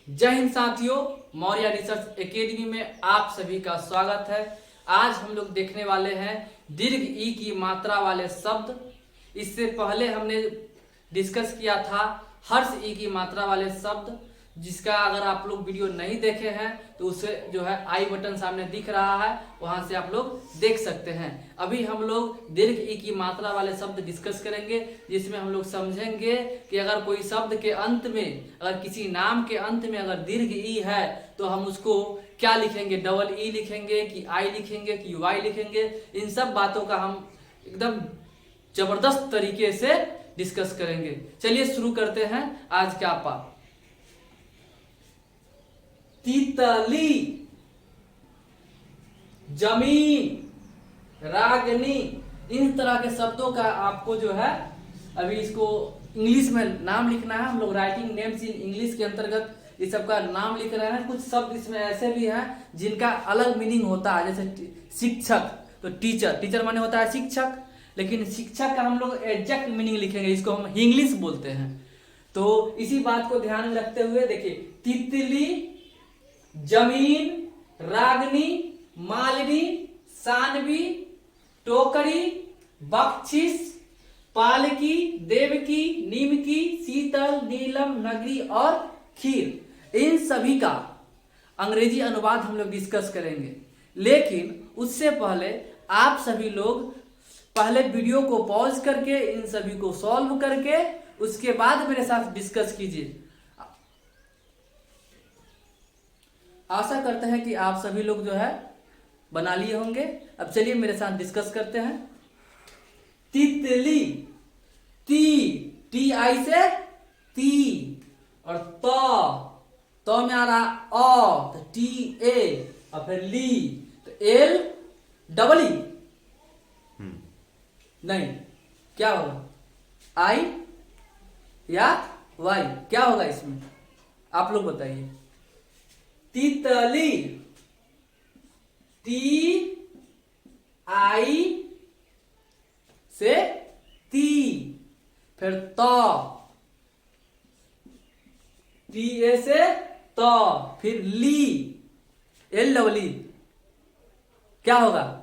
जय हिंद साथियों, Maurya research academy में आप सभी का स्वागत है। आज हम लोग देखने वाले हैं दीर्घ ई की मात्रा वाले शब्द। इससे पहले हमने डिस्कस किया था हर्ष ई की मात्रा वाले शब्द, जिसका अगर आप लोग वीडियो नहीं देखे हैं तो उसे जो है आई बटन सामने दिख रहा है, वहां से आप लोग देख सकते हैं। अभी हम लोग दीर्घ ई की मात्रा वाले शब्द डिस्कस करेंगे, जिसमें हम लोग समझेंगे कि अगर कोई शब्द के अंत में, अगर किसी नाम के अंत में अगर दीर्घ ई है तो हम उसको क्या लिखेंगे, डबल ई लिखेंगे कि आई लिखेंगे कि वाई लिखेंगे। इन सब बातों का हम एकदम जबरदस्त तरीके से डिस्कस करेंगे। चलिए शुरू करते हैं आज का पाठ। तितली, जमीन, रागनी, इन तरह के शब्दों का आपको जो है अभी इसको इंग्लिश में नाम लिखना है। हम लोग राइटिंग नेम्स इन इंग्लिश के अंतर्गत इस सब का नाम लिख रहे हैं। कुछ शब्द इसमें ऐसे भी हैं जिनका अलग मीनिंग होता है, जैसे शिक्षक, तो टीचर, टीचर माने होता है शिक्षक, लेकिन शिक्षक का हम लोग एग्जैक्ट मीनिंग लिखेंगे, इसको हम इंग्लिश बोलते हैं। तो इसी बात को ध्यान में रखते हुए देखिए, तितली, जमीन, रागनी, मालिनी, सानवी, टोकरी, बख्शिश, पालकी, देवकी, नीमकी, शीतल, नीलम, नगरी और खीर, इन सभी का अंग्रेजी अनुवाद हम लोग डिस्कस करेंगे। लेकिन उससे पहले आप सभी लोग पहले वीडियो को पॉज करके इन सभी को सॉल्व करके उसके बाद मेरे साथ डिस्कस कीजिए। आशा करते हैं कि आप सभी लोग जो है बना लिए होंगे। अब चलिए मेरे साथ डिस्कस करते हैं। तितली, टी आई से ती, और तो में आ रहा तो टी ए, और फिर ली तो एल डबल ई, नहीं क्या होगा, आई या वाई, क्या होगा इसमें आप लोग बताइए। तितली, टी आई से ती, फिर टी ए से फिर ली, एल डबल ई, क्या होगा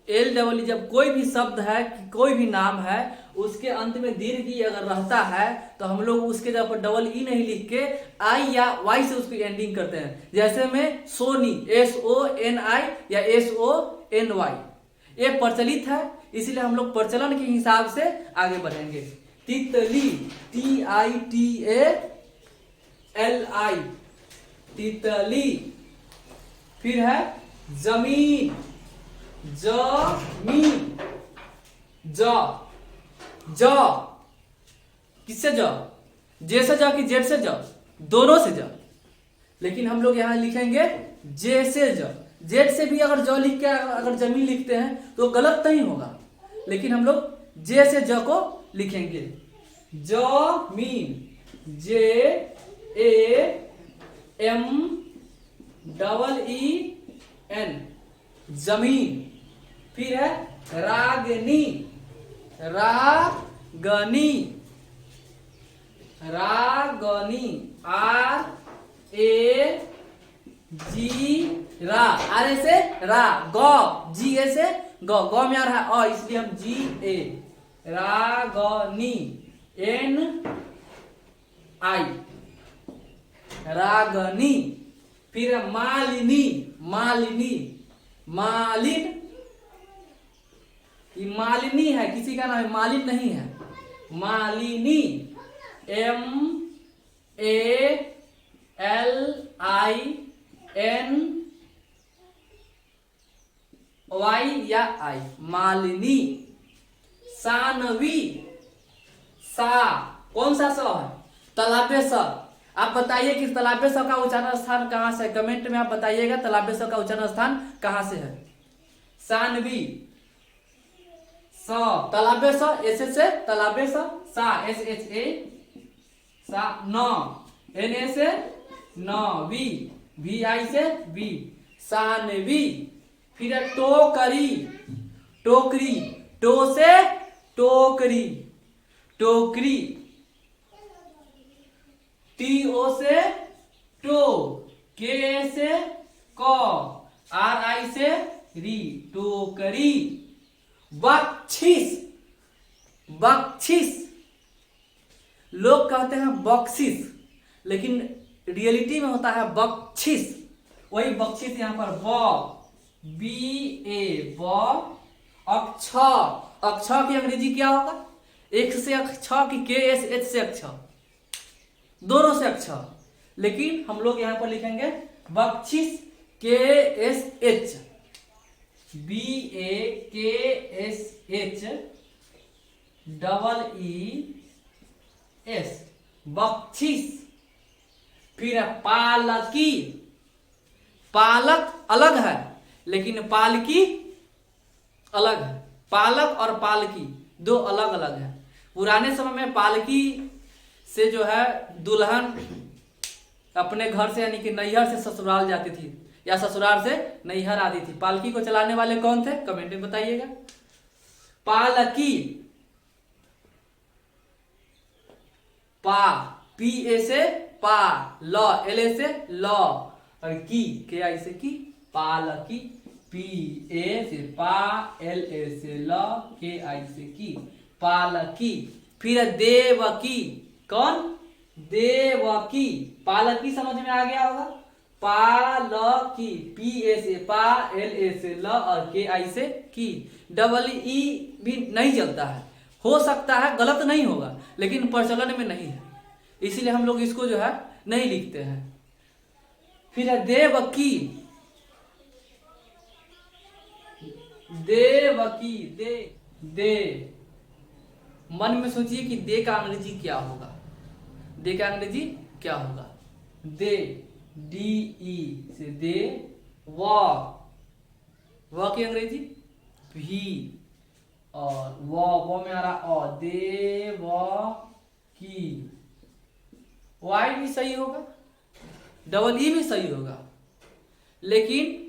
एल डबल ई। जब कोई भी शब्द है, कोई भी नाम है, उसके अंत में दीर्घ ई अगर रहता है तो हम लोग उसके जगह पर डबल ई नहीं लिख के आई या वाई से उसकी एंडिंग करते हैं। जैसे में सोनी, SONI या SONY, ये प्रचलित है, इसलिए हम लोग प्रचलन के हिसाब से आगे बढ़ेंगे। तितली, TITALI, तितली। फिर है जमीन, जमीन, ज किससे जे से कि जेड से दोनों से लेकिन हम लोग यहां लिखेंगे जे से जेड से भी अगर ज लिख के अगर जमीन लिखते हैं तो गलत नहीं होगा, लेकिन हम लोग जे से को लिखेंगे। जमीन, JAMEEN, जमीन। फिर है रागनी, रागनी, रागनी, RAG, आर से रा, गौ, GA से गौ में आ रहा है इसलिए हम GA, रागनी, NI, रागनी। फिर मालिनी, मालिनी, मालिन, ये मालिनी है, किसी का नाम है, मालिन नहीं है, मालिनी, MALINY या आई, मालिनी। सानवी, कौन सा सा है, तालाबे सा। आप बताइए कि तालाबे सा का उच्चारण स्थान कहां से है, कमेंट में आप बताइएगा तालाबे सा का उच्चारण स्थान कहां से है। सानवी, तालाबे सा, ऐसे से तालाबे सा, SHA, न, NA से न, VI से वी, सानवी। फिर टोकरी, टोकरी, टो से टोकरी, टोकरी। टी ओ से टो, के ए से कौ, आर आई से री, टोकरी। बख्शीश, बख्शीश लोग कहते हैं बख्शिश, लेकिन रियलिटी में होता है बख्शीश। वही बख्शीश यहां पर बी ए ब, अक्षर, अक्षर की अंग्रेजी क्या होगा? एक से अक्षर की के एस एच से अक्षर, दोनों से अक्षर, लेकिन हम लोग यहां पर लिखेंगे बख्शीश के S H, B A K S H double E S, बख्शीश। फिर है पालकी, पालक अलग है लेकिन पालकी अलग है। पालक और पालकी दो अलग अलग है। पुराने समय में पालकी से जो है दुल्हन अपने घर से यानी कि नैहर से ससुराल जाती थी या ससुराल से नैहर आती थी। पालकी को चलाने वाले कौन थे? कमेंट में बताइएगा। पालकी, पा, पी ए से पा, ल, एल ए से ल, और की, के आई से की, पालकी। पी ए से पा, एल ए से ल, के आई से की, पालकी। फिर देवकी, कौन? देवकी। पालकी समझ में आ गया होगा। पालकी, पी ए से पा, एल ए से ल और के आई से की। डबल ई भी नहीं चलता है, हो सकता है गलत नहीं होगा लेकिन प्रचलन में नहीं है, इसीलिए हम लोग इसको जो है नहीं लिखते हैं। फिर है देवकी, देवकी, दे, मन में सोचिए कि दे का अंग्रेजी क्या होगा? दे का अंग्रेजी क्या होगा? दे, डी ई से दे, व की अंग्रेजी भी, और वो में आ रहा अ, दे व की। वाई भी सही होगा, डबल ई भी सही होगा, लेकिन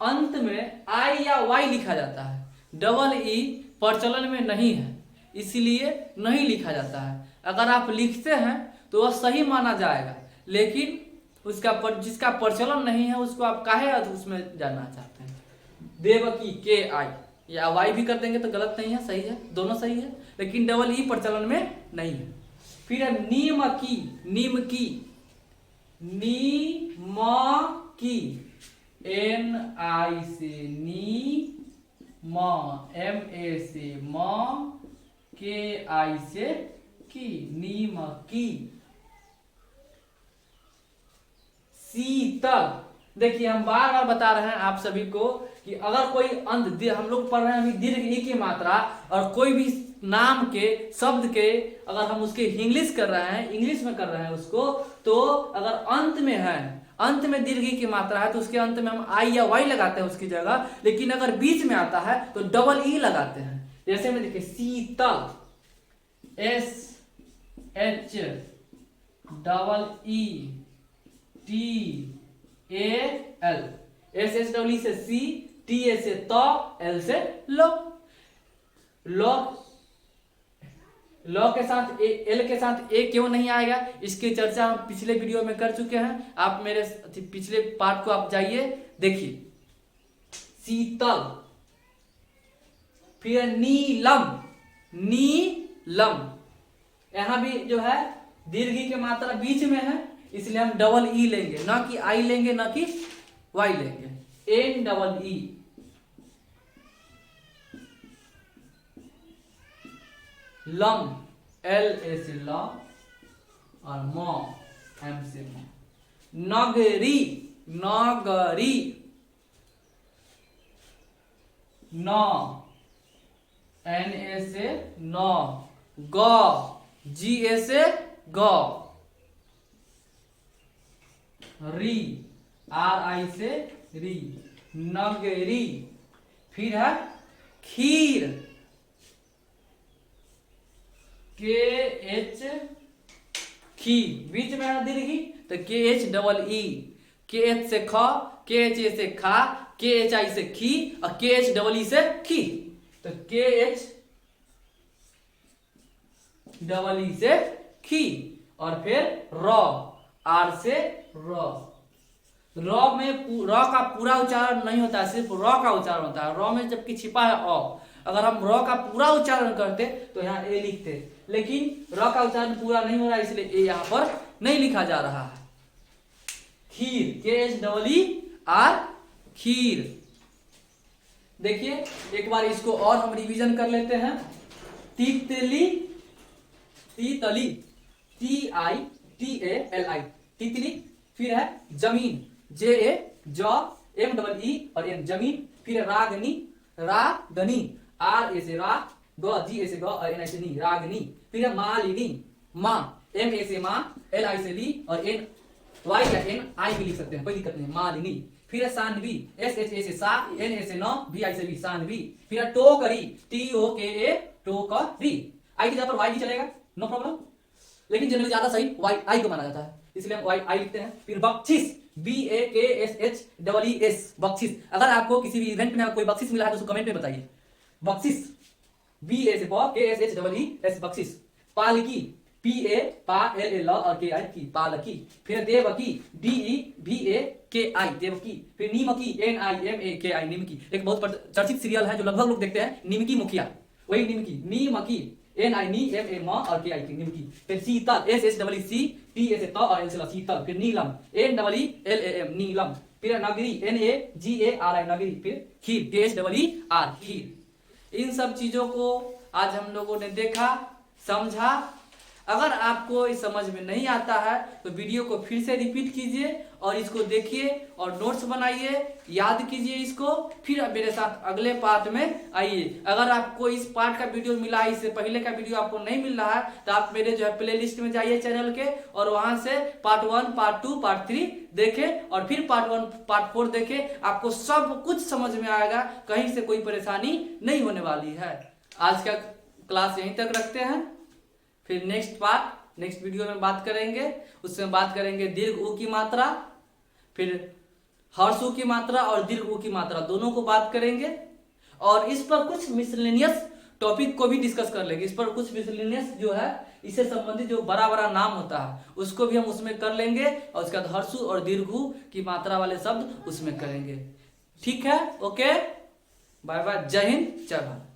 अंत में आई या वाई लिखा जाता है। डबल ई प्रचलन में नहीं है, इसीलिए नहीं लिखा जाता है। अगर आप लिखते हैं तो वह सही माना जाएगा, लेकिन उसका जिसका प्रचलन नहीं है उसको आप काहे उसमें जानना चाहते हैं? देवकी, के आई या वाई भी कर देंगे तो गलत नहीं है, सही है, दोनों सही है, लेकिन डबल ई प्रचलन में नहीं है। फिर है नीम की, नीम की, नी म की, एन आई से नी, म, एम ए से म, के आई से की, नीम की। शीतल, देखिए हम बार बार बता रहे हैं आप सभी को कि अगर कोई अंत, हम लोग पढ़ रहे हैं अभी दीर्घ ई की मात्रा, और कोई भी नाम के शब्द के अगर हम उसके इंग्लिश कर रहे हैं, इंग्लिश में कर रहे हैं उसको, तो अगर अंत में है, अंत में दीर्घ ई की मात्रा है तो उसके अंत में हम आई या वाई लगाते हैं उसकी जगह, लेकिन अगर बीच में आता है तो डबल ई लगाते हैं। जैसे में देखिए Sheetal, S H double E T A L, S H double E से सी, टी ए से तो, एल से लो। लो, लॉ के साथ एल के साथ ए क्यों नहीं आएगा, इसकी चर्चा हम पिछले वीडियो में कर चुके हैं। आप मेरे पिछले पार्ट को आप जाइए देखिए। शीतल, फिर नीलम, नीलम, यहां भी जो है दीर्घ की मात्रा बीच में है, इसलिए हम डबल ई लेंगे, ना कि आई लेंगे ना कि वाई लेंगे, एन डबल ई। लम, एल ए से लम और म, एम से म। नगरी, नगरी, न, एन ए से न, ग, जी ए से ग, री, आर आई से री, नगरी। फिर है खीर, के एच, खी, बीच में है दीर्घी तो के एच डबल ई, के एच से ख, के एच ए से खा, के एच आई से खी और के एच डबल ई से खी, तो के एच डबल ई से खी। और फिर रॉ, आर से रॉ। रॉ में रॉ का पूरा उच्चारण नहीं होता है, सिर्फ रॉ का उच्चारण होता है। रॉ में जबकि छिपा है अ, अगर हम रॉ का पूरा उच्चारण करते तो यहाँ ए लिखते, लेकिन रॉ का उच्चारण पूरा नहीं हो रहा है, इसलिए ए यहाँ पर नहीं लिखा जा रहा है। खीर, KHEER, खीर। देखिए एक बार इसको और हम रिवीजन कर लेते हैं। तितली, तितली, TITALI, तितली। फिर है जमीन, JA, MEE और N, जमीन। फिर रागनी, रागनी, RA से रा, GA से ग और NI से नी, रागनी। फिर है मालिनी, माँ, MA से माँ, LI से ली और Y या NI भी लिख सकते हैं, कोई दिक्कत नहीं, मालिनी। फिर है सानवी, SHA से सा, NA से नौ, VI से भी, सानवी। फिर है टोकरी, TOKA, टोकरी। आई की जगह पर Y भी चलेगा, नो प्रॉब्लम, लेकिन जनरली ज्यादा सही आई को माना जाता है, इसलिए हम आई लिखते हैं। फिर बख्शिश, BAKSHEES, बख्शिश। अगर आपको किसी भी इवेंट में कोई बख्शिश मिला है तो उसको कमेंट में बताइए। बख्शिश, BA से KSHEES, बख्शिश। पालकी, PALL और KI की, पालकी। फिर देवकी, DEVAKI, देवकी। फिर नीमकी, NIMAKI, निमकी। एक बहुत चर्चित सीरियल है जो लगभग लोग देखते हैं, निमकी मुखिया, वही निमकी, नीमकी, NINMA और KI की, निमकी। फिर शीतल, SHEEC, से त और L से ल, शीतल। फिर नीलम, NLLAM, नीलम। फिर नगरी, NAGARI, नगरी। फिर खीर, KHEER, खीर। इन सब चीजों को आज हम लोगों ने देखा, समझा। अगर आपको इस समझ में नहीं आता है तो वीडियो को फिर से रिपीट कीजिए और इसको देखिए और नोट्स बनाइए, याद कीजिए इसको। फिर मेरे साथ अगले पार्ट में आइए। अगर आपको इस पार्ट का वीडियो मिला है, इससे पहले का वीडियो आपको नहीं मिल रहा है, तो आप मेरे जो है प्ले लिस्ट में जाइए चैनल के, और वहां से पार्ट 1, पार्ट 2, पार्ट 3 देखें और फिर पार्ट 1, पार्ट 4 देखें। आपको सब कुछ समझ में आएगा, कहीं से कोई परेशानी नहीं होने वाली है। आज का क्लास यहीं तक रखते हैं, फिर नेक्स्ट वीडियो में बात करेंगे। उसमें बात करेंगे दीर्घ ऊ की मात्रा, फिर हर्ष ऊ की मात्रा और दीर्घ ऊ की मात्रा, दोनों को बात करेंगे। और इस पर कुछ मिसलेनियस टॉपिक को भी डिस्कस कर लेंगे। इस पर कुछ मिसलेनियस जो है, इससे संबंधित जो बड़ा बड़ा नाम होता है उसको भी हम उसमें कर लेंगे, और उसके बाद हर्ष ऊ और दीर्घ ऊ की मात्रा वाले शब्द उसमें करेंगे। ठीक है, ओके, बाय बाय, जय हिंद, जय भारत।